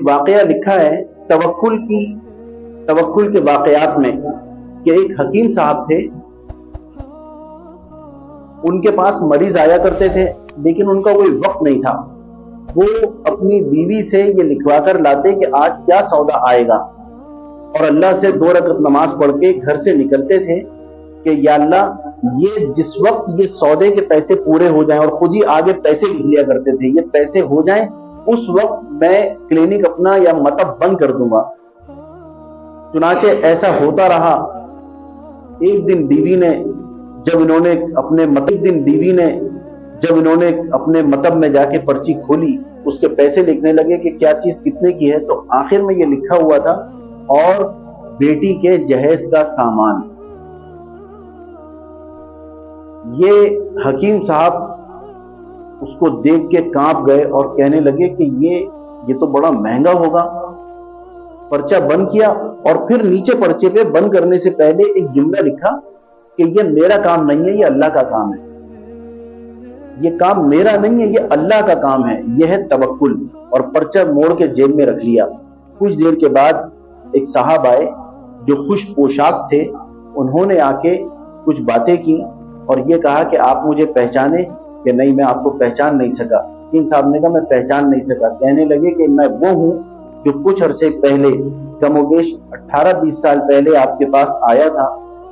वाकया लिखा है तवक्कुल के वाकयात में कि एक हकीम साहब थे, उनके पास मरीज आया करते थे लेकिन उनका कोई वक्त नहीं था। वो अपनी बीवी से ये लिखवा कर लाते कि आज क्या सौदा आएगा, और अल्लाह से 2 रकअत नमाज पढ़ के घर से निकलते थे कि या अल्लाह, ये जिस वक्त ये सौदे के पैसे पूरे हो जाएं, और खुद ही आगे पैसे लिख लिया करते थे, ये पैसे हो जाएं उस वक्त मैं क्लिनिक अपना या मतब बंद कर दूंगा। चुनाचे ऐसा होता रहा। एक दिन बीवी ने जब इन्होंने अपने मतब में जाके पर्ची खोली, उसके पैसे लिखने लगे कि क्या चीज कितने की है, तो आखिर में ये लिखा हुआ था और बेटी के जहेज का सामान। ये हकीम साहब उसको देख के कांप गए और कहने लगे कि ये तो बड़ा महंगा होगा। पर्चा बंद किया और फिर नीचे पर्चे पे बंद करने से पहले एक जुमला लिखा कि ये मेरा काम नहीं है, ये अल्लाह का काम है। ये काम मेरा नहीं है, ये अल्लाह का काम है। यह है तवक्कुल। और पर्चा मोड़ के जेब में रख लिया। कुछ देर के बाद एक साहब आए जो खुश पोशाक थे। उन्होंने आके कुछ बातें की और ये कहा कि आप मुझे पहचाने? कि नहीं, मैं आपको पहचान नहीं सका। हकीम साहब ने कहा मैं पहचान नहीं सका। कहने लगे कि मैं वो हूं जो कुछ अरसे पहले, कमोबेश 18-20 साल पहले आपके पास आया था।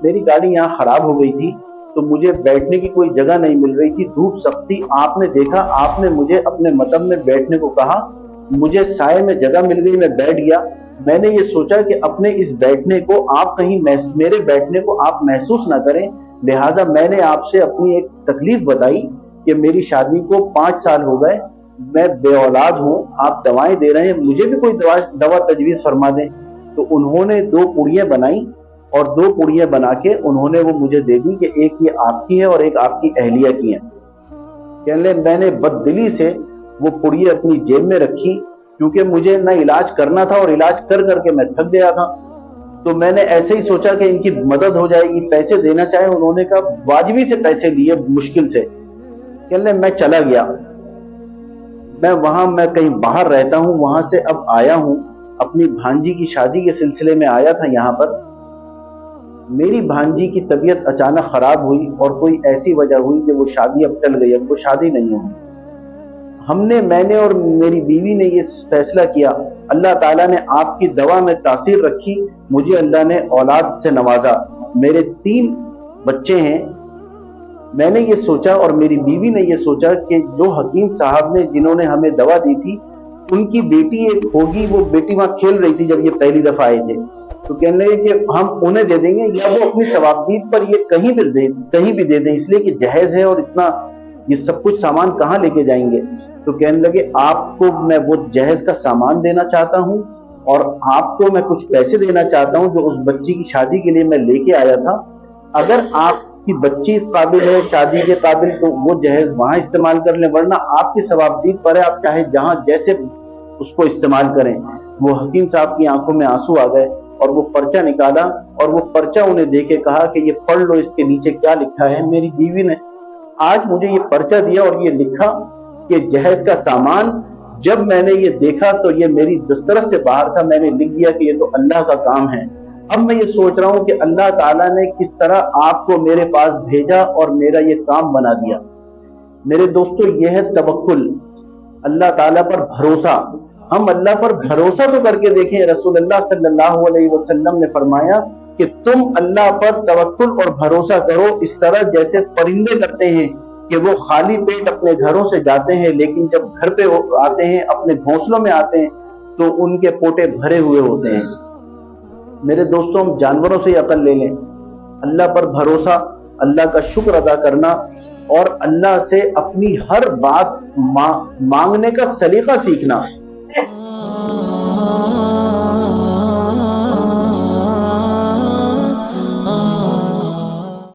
मेरी गाड़ी यहाँ खराब हो गई थी तो मुझे बैठने की कोई जगह नहीं मिल रही थी, धूप सख्त थी। आपने देखा, आपने मुझे अपने मतब में बैठने को कहा, मुझे साये में जगह मिल गई, मैं बैठ गया। मैंने ये सोचा कि अपने इस बैठने को आप कहीं मेरे बैठने को आप महसूस ना करें, लिहाजा मैंने आपसे अपनी एक तकलीफ बताई कि मेरी शादी को 5 साल हो गए, मैं बेऔलाद हूँ, आप दवाएं दे रहे हैं, मुझे भी कोई दवा तजवीज फरमा दें। तो उन्होंने 2 पुड़ियाँ बनाई और 2 पुड़ियाँ बना के उन्होंने वो मुझे दे दी कि एक ये आपकी है और एक आपकी अहलिया की है। कहने मैंने बददिली से वो पुड़ियाँ अपनी जेब में रखी, क्योंकि मुझे ना इलाज करना था और इलाज कर करके मैं थक गया था। तो मैंने ऐसे ही सोचा कि इनकी मदद हो जाएगी, पैसे देना चाहे। उन्होंने कहा वाजिबी से पैसे लिए, मुश्किल से। कहने मैं चला गया। मैं कहीं बाहर रहता हूँ, वहां से अब आया हूँ, अपनी भांजी की शादी के सिलसिले में आया था यहाँ पर। मेरी भांजी की तबीयत अचानक खराब हुई और कोई ऐसी वजह हुई कि वो शादी अब टल गई, अब वो शादी नहीं हुई। मैंने और मेरी बीवी ने ये फैसला किया, अल्लाह ताला ने आपकी दवा में तासीर रखी, मुझे अल्लाह ने औलाद से नवाजा, मेरे 3 बच्चे हैं। मैंने ये सोचा और मेरी बीवी ने ये सोचा कि जो हकीम साहब ने जिन्होंने हमें दवा दी थी, उनकी बेटी एक होगी, वो बेटी वहां खेल रही थी जब ये पहली दफा आए थे। तो कहने लगे कि हम उन्हें दे देंगे या वो अपनी सवाबदीद पर ये कहीं भी दे दें, इसलिए कि जहेज है और इतना ये सब कुछ सामान कहाँ लेके जाएंगे। तो कहने लगे आपको मैं वो जहेज का सामान देना चाहता हूँ और आपको मैं कुछ पैसे देना चाहता हूँ जो उस बच्ची की शादी के लिए मैं लेके आया था। अगर आपकी बच्ची इस काबिल है, शादी के काबिल, तो वो जहेज वहां इस्तेमाल कर लें, वरना आपकी सवाबदीद पर है, आप चाहे जहां जैसे उसको इस्तेमाल करें। वो हकीम साहब की आंखों में आंसू आ गए और वो पर्चा निकाला और वो पर्चा उन्हें देके कहा कि ये पढ़ लो, इसके नीचे क्या लिखा है। मेरी बीवी ने आज मुझे ये पर्चा दिया और ये लिखा कि जहेज का सामान। जब मैंने ये देखा तो ये मेरी दस्तरस से बाहर था, मैंने लिख दिया कि ये तो अल्लाह का काम है। अब मैं ये सोच रहा हूं कि अल्लाह ताला ने किस तरह आपको मेरे पास भेजा और मेरा ये काम बना दिया। मेरे दोस्तों, ये है तवक्कुल, अल्लाह ताला पर भरोसा। हम अल्लाह पर भरोसा तो करके देखें। रसूलुल्लाह सल्लल्लाहु अलैहि वसल्लम ने फरमाया कि तुम अल्लाह पर तवक्कुल और भरोसा करो इस तरह जैसे परिंदे करते हैं कि वो खाली पेट अपने घरों से जाते हैं, लेकिन जब घर पे आते हैं, अपने घोंसलों में आते हैं, तो उनके पोटे भरे हुए होते हैं। मेरे दोस्तों, हम जानवरों से अकल ले लें। अल्लाह पर भरोसा, अल्लाह का शुक्र अदा करना और अल्लाह से अपनी हर बात मांगने का सलीका सीखना।